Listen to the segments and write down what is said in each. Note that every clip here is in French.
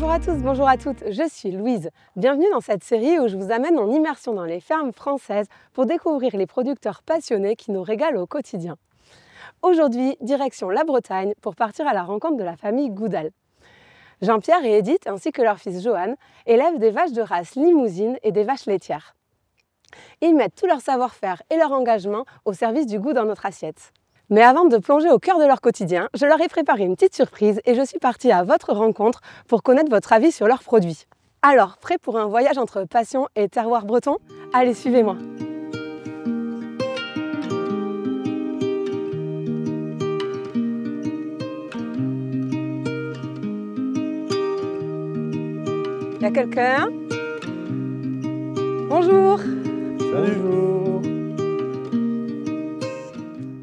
Bonjour à tous, bonjour à toutes, je suis Louise. Bienvenue dans cette série où je vous amène en immersion dans les fermes françaises pour découvrir les producteurs passionnés qui nous régalent au quotidien. Aujourd'hui, direction la Bretagne pour partir à la rencontre de la famille Goudal. Jean-Pierre et Edith, ainsi que leur fils Johan, élèvent des vaches de race limousine et des vaches laitières. Ils mettent tout leur savoir-faire et leur engagement au service du goût dans notre assiette. Mais avant de plonger au cœur de leur quotidien, je leur ai préparé une petite surprise et je suis partie à votre rencontre pour connaître votre avis sur leurs produits. Alors, prêt pour un voyage entre passion et terroir breton? Allez, suivez-moi. Il y a quelqu'un? Bonjour. Bonjour.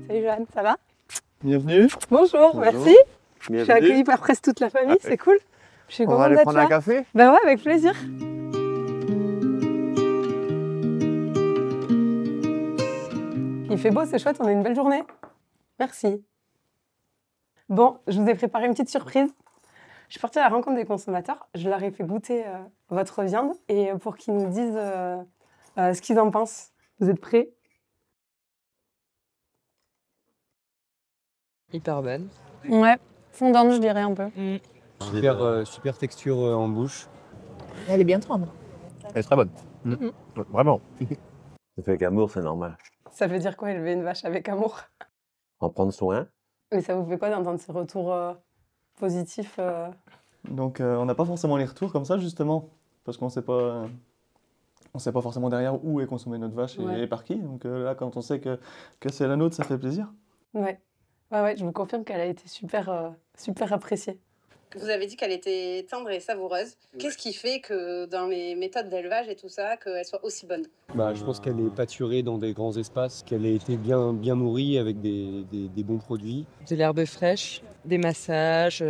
Salut Johan, ça va? Bienvenue. Bonjour, Bonjour. merci. Je Bienvenue. suis accueillie par presque toute la famille, c'est cool. Je suis On va contente aller d'être prendre là. un café? Ben ouais, avec plaisir. Il fait beau, c'est chouette, on a une belle journée. Merci. Bon, je vous ai préparé une petite surprise. Je suis partie à la rencontre des consommateurs. Je leur ai fait goûter votre viande et pour qu'ils nous disent ce qu'ils en pensent. Vous êtes prêts? Hyper bonne. Ouais, fondante, je dirais un peu. Super texture en bouche. Elle est bien tendre. Elle est très bonne. Vraiment. Ça fait qu'amour, c'est normal. Ça veut dire quoi, élever une vache avec amour? En prendre soin. Mais ça vous fait quoi d'entendre ces retours positifs Donc on n'a pas forcément les retours comme ça justement, parce qu'on sait pas forcément derrière où est consommée notre vache Ouais. et par qui. Donc là, quand on sait que c'est la nôtre, ça fait plaisir. Ouais. Ouais, je vous confirme qu'elle a été super appréciée. Vous avez dit qu'elle était tendre et savoureuse. Qu'est-ce qui fait que dans les méthodes d'élevage et tout ça, qu'elle soit aussi bonne? Je pense qu'elle est pâturée dans des grands espaces, qu'elle a été bien nourrie avec des bons produits. De l'herbe fraîche, des massages.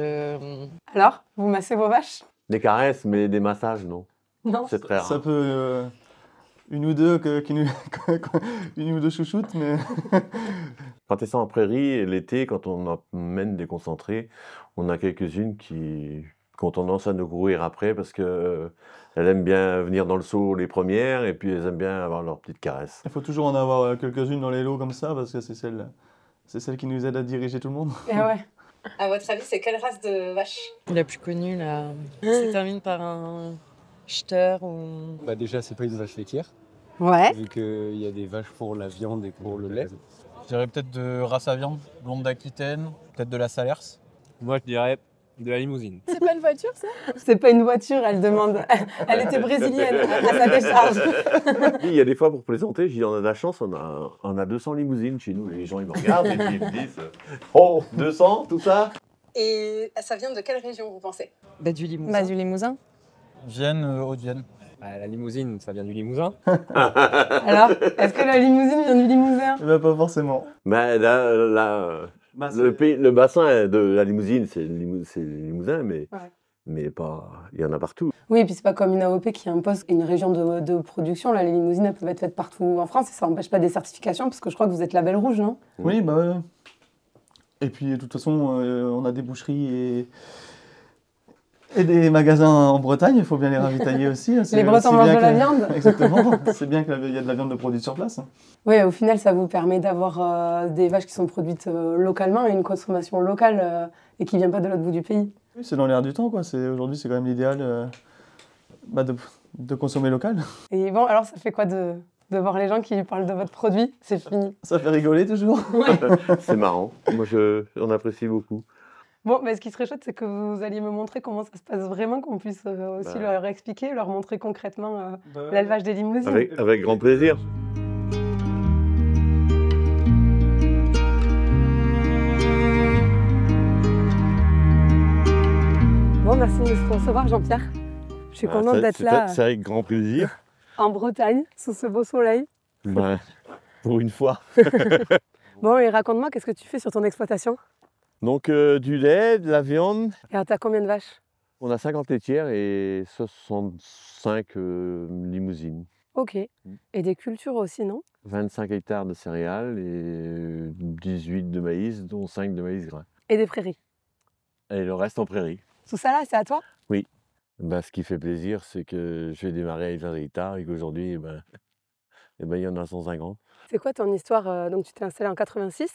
Alors, vous massez vos vaches? Des caresses, mais des massages, non. Non. C'est très rare. Ça peut une ou deux une ou deux chouchoutes, mais Quand elles sont en prairie, et l'été, quand on emmène des concentrés, on a quelques-unes qui ont tendance à nous courir après parce que elles aiment bien venir dans le seau les premières et puis elles aiment bien avoir leurs petites caresses. il faut toujours en avoir quelques-unes dans les lots comme ça, parce que c'est celle qui nous aide à diriger tout le monde. Et ouais. À votre avis, c'est quelle race de vache? La plus connue, là, se termine par un Steer ou... Déjà, c'est pas une vache laitière, Ouais. vu qu'il y a des vaches pour la viande et pour le lait. Je dirais peut-être de race à viande, blonde d'Aquitaine, peut-être de la Salers. Moi, je dirais de la limousine. C'est pas une voiture, ça? C'est pas une voiture, elle demande. Elle était brésilienne à sa décharge. Il y a des fois pour plaisanter, je dis on a de la chance, on a 200 limousines chez nous. Les gens ils me regardent et puis ils me disent oh 200 tout ça. Et ça vient de quelle région, vous pensez? Du Limousin. Du Limousin. Vienne, Haute-Vienne. La limousine, ça vient du Limousin. Alors, est-ce que la limousine vient du Limousin? Eh ben, pas forcément. Ben le bassin de la limousine, c'est le Limousin, mais, Ouais. mais pas, il y en a partout. Oui, et puis c'est pas comme une AOP qui impose une région de production. Là, les limousines, elles peuvent être faites partout en France et ça n'empêche pas des certifications parce que je crois que vous êtes label rouge, non? Oui, bah ouais. Et puis de toute façon, on a des boucheries et des magasins en Bretagne, il faut bien les ravitailler aussi. Les Bretons mangent de la viande. Exactement, c'est bien qu'il y a de la viande de produite sur place. Oui, au final, ça vous permet d'avoir des vaches qui sont produites localement et une consommation locale et qui ne vient pas de l'autre bout du pays. Oui, c'est dans l'air du temps, quoi. Aujourd'hui, c'est quand même l'idéal de consommer local. Et bon, alors ça fait quoi de voir les gens qui parlent de votre produit? C'est fini. Ça fait rigoler toujours. C'est marrant. Moi, on apprécie beaucoup. Bon, mais ce qui serait chouette, c'est que vous alliez me montrer comment ça se passe vraiment, qu'on puisse aussi leur expliquer, leur montrer concrètement l'élevage des limousines. Avec grand plaisir. Bon, merci de nous recevoir, Jean-Pierre. Je suis contente d'être là C'est avec grand plaisir. en Bretagne, sous ce beau soleil. Pour une fois. Bon, et raconte-moi, qu'est-ce que tu fais sur ton exploitation? Donc du lait, de la viande. Et alors, t'as combien de vaches? On a 50 laitières et 65 limousines. Ok. Et des cultures aussi, non? 25 hectares de céréales et 18 de maïs, dont 5 de maïs grain. Et des prairies. Et le reste en prairie. Tout ça là, c'est à toi? Oui. Ben, ce qui fait plaisir, c'est que j'ai démarré à 1 hectares et qu'aujourd'hui, il y en a 150. C'est quoi ton histoire? Donc tu t'es installé en 86.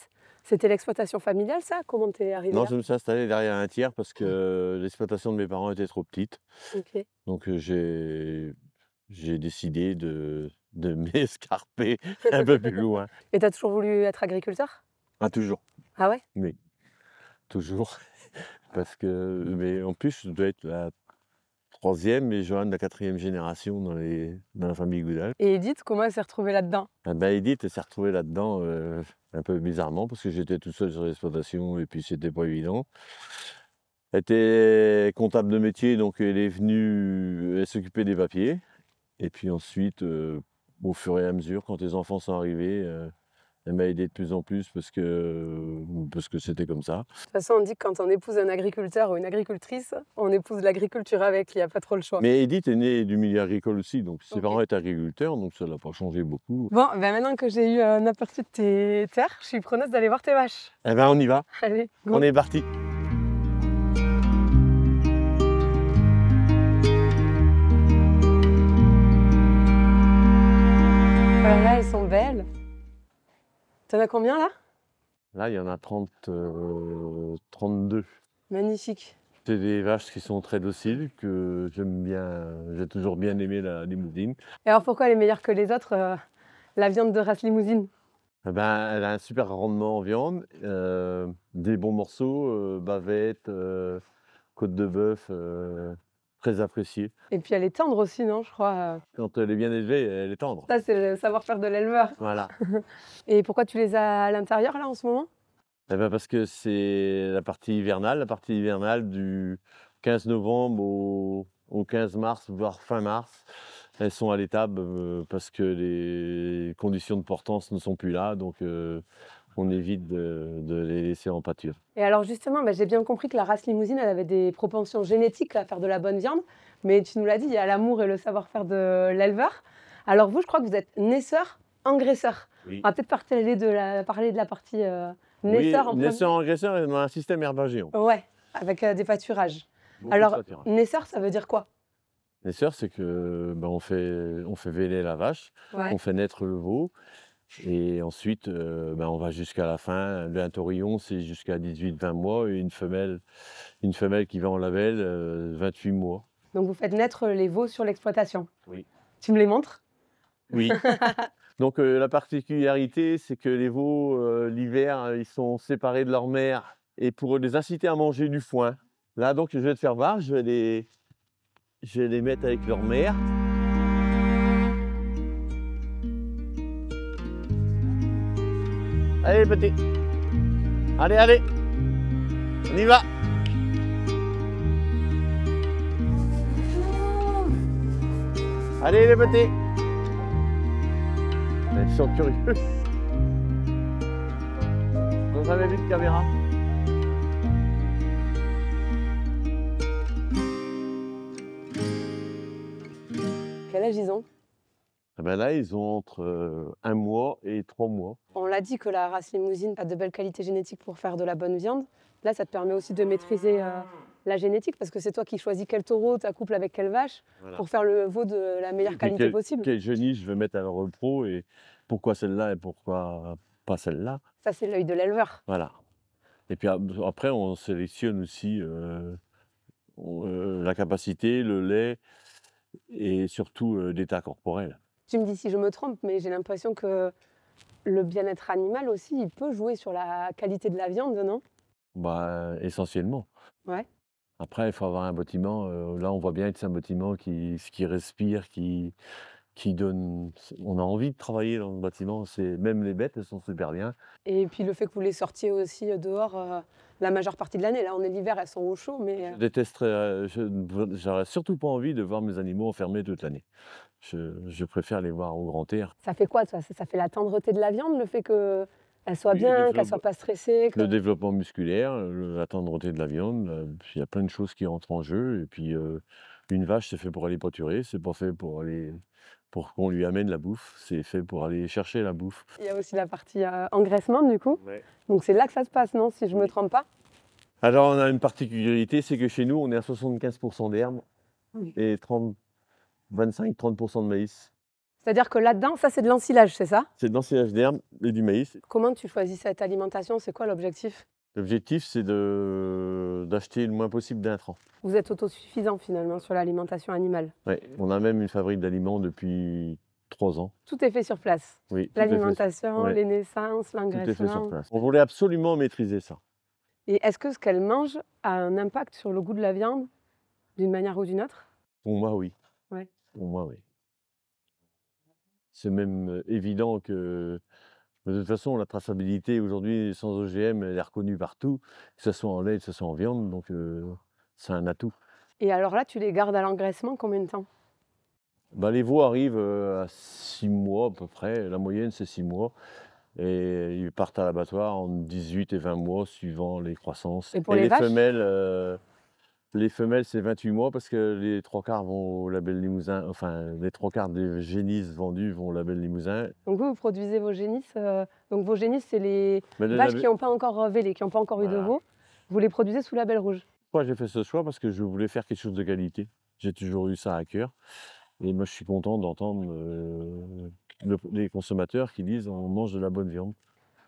C'était l'exploitation familiale, ça? Comment t'es arrivé Non, là? je me suis installé derrière un tiers parce que l'exploitation de mes parents était trop petite. OK. Donc j'ai décidé de m'escarper un peu plus loin. Et tu as toujours voulu être agriculteur? Ah, toujours, Ah ouais? oui, toujours. Parce que, mais en plus, je dois être la troisième et Joanne la quatrième génération dans la famille Goudal. Et Edith, comment elle s'est retrouvée là-dedans? Ah ben, Edith, elle s'est retrouvée là-dedans un peu bizarrement parce que j'étais tout seul sur l'exploitation et puis c'était pas évident. Elle était comptable de métier, donc elle est venue, elle s'occupait des papiers. Et puis ensuite, au fur et à mesure, quand les enfants sont arrivés, elle m'a aidé de plus en plus parce que c'était comme ça. De toute façon, on dit que quand on épouse un agriculteur ou une agricultrice, on épouse l'agriculture avec, il n'y a pas trop le choix. Mais Edith est née du milieu agricole aussi, donc ses Ok. parents étaient agriculteurs, donc ça l'a pas changé beaucoup. Bon, ben maintenant que j'ai eu un aperçu de tes terres, je suis preneuse d'aller voir tes vaches. Eh ben on y va, Allez, go. on est parti. Voilà, là, elles sont belles. T'en as combien là? Là, il y en a 32. Magnifique. C'est des vaches qui sont très dociles, que j'aime bien, j'ai toujours bien aimé la limousine. Et alors pourquoi elle est meilleure que les autres, la viande de race limousine? Eh ben, elle a un super rendement en viande, des bons morceaux, bavette, côte de bœuf, très appréciée. Et puis elle est tendre aussi, non, je crois. Quand elle est bien élevée, elle est tendre. Ça, c'est le savoir-faire de l'éleveur. Voilà. Et pourquoi tu les as à l'intérieur là en ce moment? Eh ben, parce que c'est la partie hivernale du 15 novembre au 15 mars, voire fin mars. Elles sont à l'étable parce que les conditions de portance ne sont plus là, donc on évite de les laisser en pâture. Et alors justement, j'ai bien compris que la race limousine, elle avait des propensions génétiques à faire de la bonne viande, mais tu nous l'as dit, il y a l'amour et le savoir-faire de l'éleveur. Alors vous, je crois que vous êtes naisseur, engraisseur. Oui. On va peut-être parler de la partie naisseur en Oui, naisseur engraisseur et dans un système herbagéant. Ouais, avec des pâturages. Beaucoup Alors, de pâturage. naisseur, ça veut dire quoi? Naisseur, c'est que on fait véler la vache, Ouais. on fait naître le veau, et ensuite on va jusqu'à la fin. Un taurillon, c'est jusqu'à 18-20 mois, et une femelle qui va en label, 28 mois. Donc vous faites naître les veaux sur l'exploitation. Oui. Tu me les montres? Oui. Donc la particularité, c'est que les veaux, l'hiver, ils sont séparés de leur mère, et pour les inciter à manger du foin, là donc je vais te faire voir, je vais les mettre avec leur mère. Allez les petits, allez, on y va. Allez les petits. Ils sont curieux. Vous avez vu de caméra? Quel âge ils ont? Eh ben là, ils ont entre 1 mois et 3 mois. On l'a dit que la race limousine a de belles qualités génétiques pour faire de la bonne viande. Là, ça te permet aussi de maîtriser la génétique parce que c'est toi qui choisis quel taureau t'accouples avec quelle vache Voilà. pour faire le veau de la meilleure Et puis qualité possible. quelle chenille je vais mettre à leur repro et pourquoi celle-là et pourquoi pas celle-là. Ça, c'est l'œil de l'éleveur. Voilà. Et puis après, on sélectionne aussi la capacité, le lait et surtout l'état corporel. Tu me dis si je me trompe, mais j'ai l'impression que le bien-être animal aussi, il peut jouer sur la qualité de la viande, non? Essentiellement. Ouais. Après, il faut avoir un bâtiment. Là, on voit bien que c'est un bâtiment qui respire, qui donne. On a envie de travailler dans le bâtiment. Même les bêtes, elles sont super bien. Et puis le fait que vous les sortiez aussi dehors la majeure partie de l'année. Là, on est l'hiver, elles sont au chaud, mais Je détesterais. J'aurais surtout pas envie de voir mes animaux enfermés toute l'année. Je préfère les voir au grand air. ça fait quoi, toi? Ça fait la tendreté de la viande, le fait qu'elle soit Oui, le bien, qu'elle développement- soit pas stressée. Le développement musculaire, la tendreté de la viande, il y a plein de choses qui entrent en jeu. Et puis, une vache, c'est fait pour aller pâturer, c'est pas fait pour qu'on lui amène la bouffe, c'est fait pour aller chercher la bouffe. Il y a aussi la partie engraissement, du coup. Ouais. Donc c'est là que ça se passe, non? Si je me Oui. trompe pas. Alors, on a une particularité, c'est que chez nous, on est à 75% d'herbe et 25-30% de maïs. C'est-à-dire que là-dedans, ça c'est de l'ensilage, c'est ça? C'est de l'ensilage d'herbe et du maïs. Comment tu choisis cette alimentation? C'est quoi l'objectif? L'objectif, c'est d'acheter le moins possible d'intrants. Vous êtes autosuffisant finalement sur l'alimentation animale. Ouais, on a même une fabrique d'aliments depuis 3 ans. Tout est fait sur place. Oui, tout est fait- L'alimentation, ouais, les naissances, tout est fait sur l'engraissement. place. On voulait absolument maîtriser ça. Et est-ce que ce qu'elle mange a un impact sur le goût de la viande d'une manière ou d'une autre? Pour moi, oui. Ouais. Pour moi, oui. C'est même évident que, de toute façon, la traçabilité aujourd'hui sans OGM, elle est reconnue partout, que ce soit en lait, que ce soit en viande, donc c'est un atout. Et alors là, tu les gardes à l'engraissement combien de temps? Bah, les veaux arrivent à 6 mois à peu près, la moyenne c'est 6 mois. Et ils partent à l'abattoir en 18 et 20 mois suivant les croissances. Et pour les vaches les femelles c'est 28 mois parce que les 3/4 vont au label Limousin, enfin les 3/4 des génisses vendus vont au label Limousin. Donc vous produisez vos génisses. Donc vos génisses, c'est les Mais le vaches label- qui n'ont pas encore vélé, qui n'ont pas encore eu de Voilà. veau. Vous les produisez sous label rouge. Pourquoi j'ai fait ce choix? Parce que je voulais faire quelque chose de qualité. J'ai toujours eu ça à cœur. Et moi je suis content d'entendre les consommateurs qui disent on mange de la bonne viande.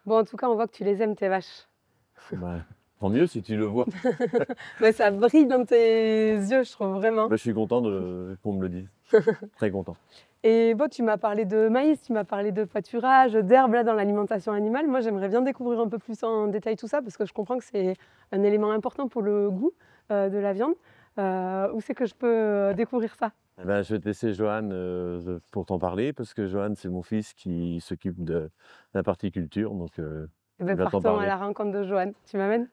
Bon, en tout cas, on voit que tu les aimes, tes vaches. Bah, tant mieux si tu le vois. Mais ça brille dans tes yeux, je trouve vraiment. Bah, je suis content qu'on me le dise. Très content. Et bon, tu m'as parlé de maïs, tu m'as parlé de pâturage, d'herbes là dans l'alimentation animale. Moi, j'aimerais bien découvrir un peu plus en détail tout ça parce que je comprends que c'est un élément important pour le goût de la viande. Où c'est que je peux découvrir ça? Eh ben, je vais te laisser Johan pour t'en parler, parce que Johan, c'est mon fils qui s'occupe de la partie culture. Donc, Eh ben, il va t'en partons à parler. la rencontre de Johan. Tu m'amènes?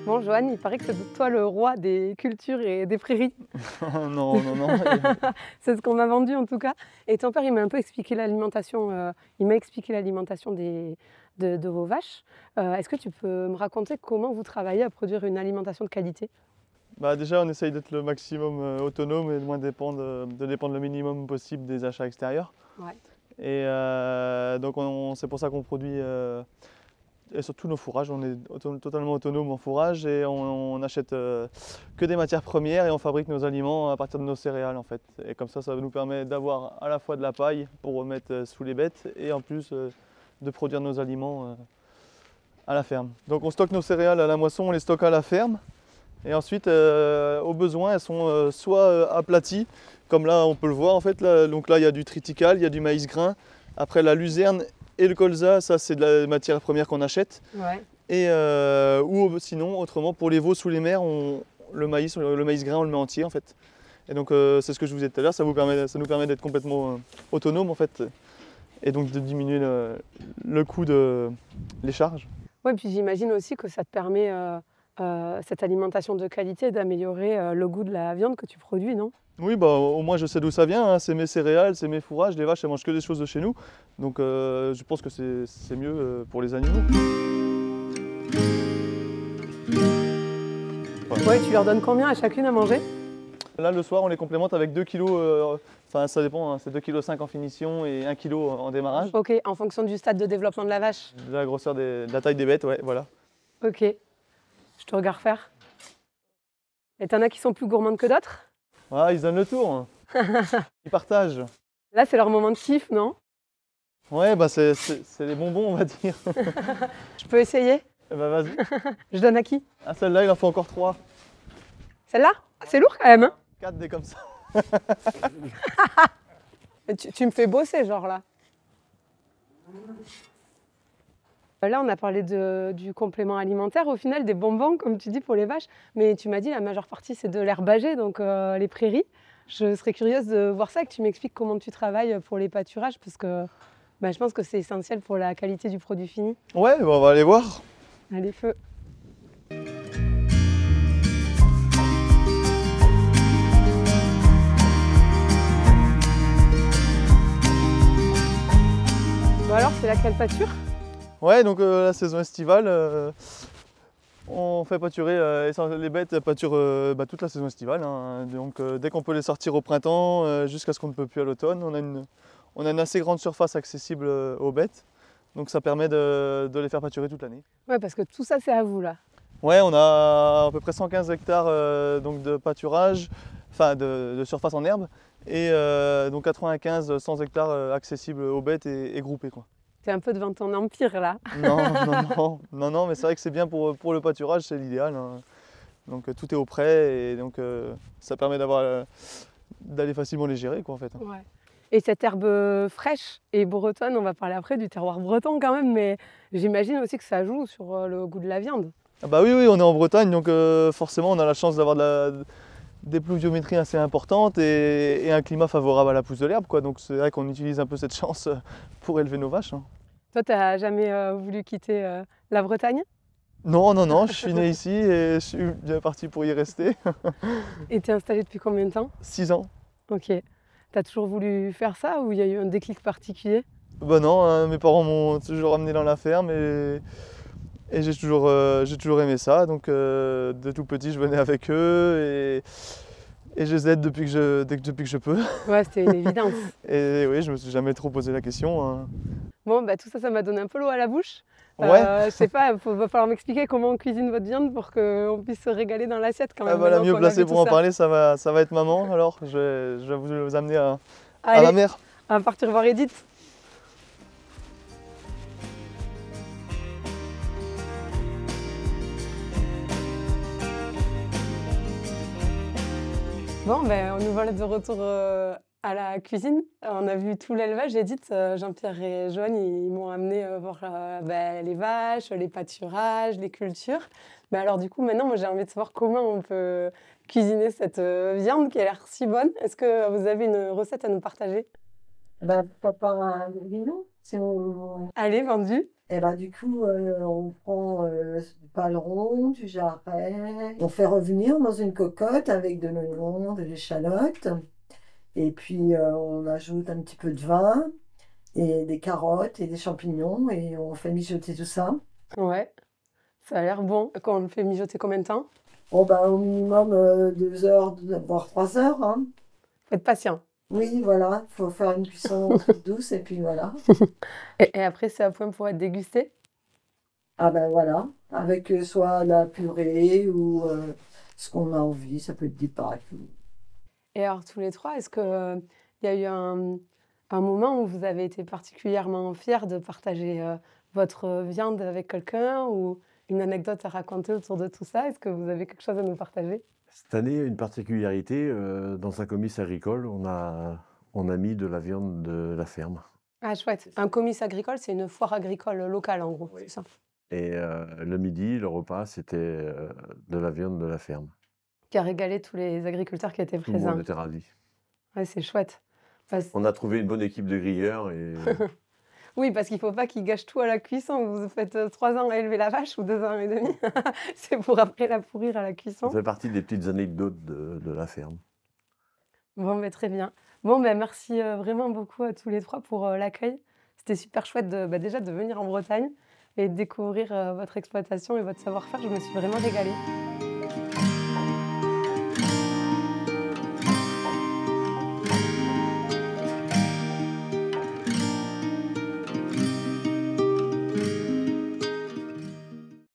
Bon, Johan, il paraît que c'est toi le roi des cultures et des prairies. Non, non, non. C'est ce qu'on m'a vendu en tout cas. Et ton père, il m'a un peu expliqué l'alimentation. Il m'a expliqué l'alimentation de vos vaches. Est-ce que tu peux me raconter comment vous travaillez à produire une alimentation de qualité? Bah déjà, on essaye d'être le maximum autonome et de moins dépendre, de dépendre le minimum possible des achats extérieurs. Ouais. Et donc, c'est pour ça qu'on produit et surtout nos fourrages. On est totalement autonome en fourrage et on achète que des matières premières et on fabrique nos aliments à partir de nos céréales en fait. Et comme ça nous permet d'avoir à la fois de la paille pour remettre sous les bêtes et en plus de produire nos aliments à la ferme. Donc on stocke nos céréales à la moisson, on les stocke à la ferme. Et ensuite, au besoin, elles sont soit aplaties, comme là on peut le voir en fait. Donc là il y a du triticale, il y a du maïs grain. Après la luzerne et le colza, ça c'est de la matière première qu'on achète. Ouais. Et, ou sinon, autrement, pour les veaux sous les mers, le maïs grain, on le met entier en fait. Et donc c'est ce que je vous disais tout à l'heure, ça nous permet d'être complètement autonome en fait. Et donc de diminuer le coût les charges. Ouais, puis j'imagine aussi que ça te permet, cette alimentation de qualité, d'améliorer le goût de la viande que tu produis, non? Oui, bah, au moins je sais d'où ça vient, hein. C'est mes céréales, c'est mes fourrages, les vaches elles mangent que des choses de chez nous. Donc je pense que c'est mieux pour les animaux. Ouais, tu leur donnes combien à chacune à manger? Là le soir on les complémente avec 2 kg, enfin ça dépend, hein, c'est 2,5 kg en finition et 1 kg en démarrage. Ok, en fonction du stade de développement de la vache. De la grosseur de la taille des bêtes, ouais, voilà. Ok, je te regarde faire. Et t'en as qui sont plus gourmandes que d'autres? Ah, ils se donnent le tour, hein. Ils partagent. Là, c'est leur moment de kiff, non? Ouais, bah c'est les bonbons on va dire. Je peux essayer? Eh bah vas-y. Je donne à qui? Ah, celle-là il en faut encore 3. Celle-là? Ah, c'est lourd quand même, hein? 4 des comme ça. Tu me fais bosser, genre là. Là, on a parlé du complément alimentaire, au final, des bonbons, comme tu dis, pour les vaches. Mais tu m'as dit la majeure partie, c'est de l'herbager, donc les prairies. Je serais curieuse de voir ça, que tu m'expliques comment tu travailles pour les pâturages, parce que bah, je pense que c'est essentiel pour la qualité du produit fini. Ouais, bah, on va aller voir. Allez, feu. Bon alors, c'est laquelle pâture? Ouais, donc la saison estivale, On fait pâturer, les bêtes pâturent toute la saison estivale, hein. Donc dès qu'on peut les sortir au printemps jusqu'à ce qu'on ne peut plus à l'automne, on a une assez grande surface accessible aux bêtes. Donc ça permet de les faire pâturer toute l'année. Ouais, parce que tout ça, c'est à vous, là. Ouais, on a à peu près 115 hectares donc de pâturage, enfin de surface en herbe, et donc 95-100 hectares accessibles aux bêtes et groupés, quoi. T'es un peu devant ton empire, là. Non, mais c'est vrai que c'est bien pour le pâturage, c'est l'idéal, hein. Donc tout est au prêt et donc ça permet d'aller facilement les gérer, quoi, en fait. Ouais. Et cette herbe fraîche et bretonne, on va parler après du terroir breton quand même, mais j'imagine aussi que ça joue sur le goût de la viande. Ah bah oui, on est en Bretagne, donc forcément on a la chance d'avoir des pluviométries assez importantes et un climat favorable à la pousse de l'herbe, quoi. Donc c'est vrai qu'on utilise un peu cette chance pour élever nos vaches, hein. Toi, t'as jamais voulu quitter la Bretagne? Non, je suis né ici et je suis bien parti pour y rester. Et t'es installé depuis combien de temps? 6 ans. Ok. T'as toujours voulu faire ça ou il y a eu un déclic particulier? Bah non, hein, mes parents m'ont toujours amené dans la ferme et j'ai toujours aimé ça. Donc de tout petit, je venais avec eux et je les aide depuis que je peux. Ouais, c'était une évidence. Et oui, je me suis jamais trop posé la question, hein. Bon, bah tout ça, ça m'a donné un peu l'eau à la bouche. Ouais. Je sais pas, va falloir m'expliquer comment on cuisine votre viande pour qu'on puisse se régaler dans l'assiette quand même. Ah bah, la maintenant mieux qu'on a placée vu pour tout en ça. parler, ça va être maman. Alors, je vais vous amener à Allez, la mer. on va partir voir Edith. Bon, ben, nous voilà de retour à la cuisine. On a vu tout l'élevage. Edith, Jean-Pierre et Joanne, ils m'ont amené voir ben, les vaches, les pâturages, les cultures. Mais alors du coup, maintenant, moi, j'ai envie de savoir comment on peut cuisiner cette viande qui a l'air si bonne. Est-ce que vous avez une recette à nous partager? Ben, pourquoi pas un grillon? Si on... Allez, vendu. Et ben, du coup, on prend du paleron, du jarret, on fait revenir dans une cocotte avec de l'oignon, de l'échalote, et puis on ajoute un petit peu de vin, et des carottes et des champignons, et on fait mijoter tout ça. Ouais, ça a l'air bon. Quand on le fait mijoter combien de temps? Bon, ben, au minimum 2 heures, voire 3 heures, hein. Faut être patient. Oui, voilà, il faut faire une cuisson toute douce, et puis voilà. Et après, c'est à point pour être dégusté. Ah ben voilà, avec soit la purée ou ce qu'on a envie, ça peut être des pâtes. Et alors, tous les trois, est-ce qu'il y a eu un moment où vous avez été particulièrement fiers de partager votre viande avec quelqu'un ou une anecdote à raconter autour de tout ça? Est-ce que vous avez quelque chose à nous partager? Cette année, une particularité, dans un comice agricole, on a mis de la viande de la ferme. Ah, chouette. Un comice agricole, c'est une foire agricole locale, en gros, Oui. c'est ça. Et le midi, le repas, c'était de la viande de la ferme. Qui a régalé tous les agriculteurs qui étaient Tout le monde présents. était ravi. Ouais, c'est chouette. On a trouvé une bonne équipe de grilleurs et Oui, parce qu'il ne faut pas qu'ils gâchent tout à la cuisson. Vous faites 3 ans à élever la vache ou 2 ans et demi. C'est pour après la pourrir à la ça cuisson. fait partie des petites anecdotes de la ferme. Bon, mais très bien. Bon, ben merci vraiment beaucoup à tous les trois pour l'accueil. C'était super chouette déjà de venir en Bretagne et de découvrir votre exploitation et votre savoir-faire. Je me suis vraiment régalée.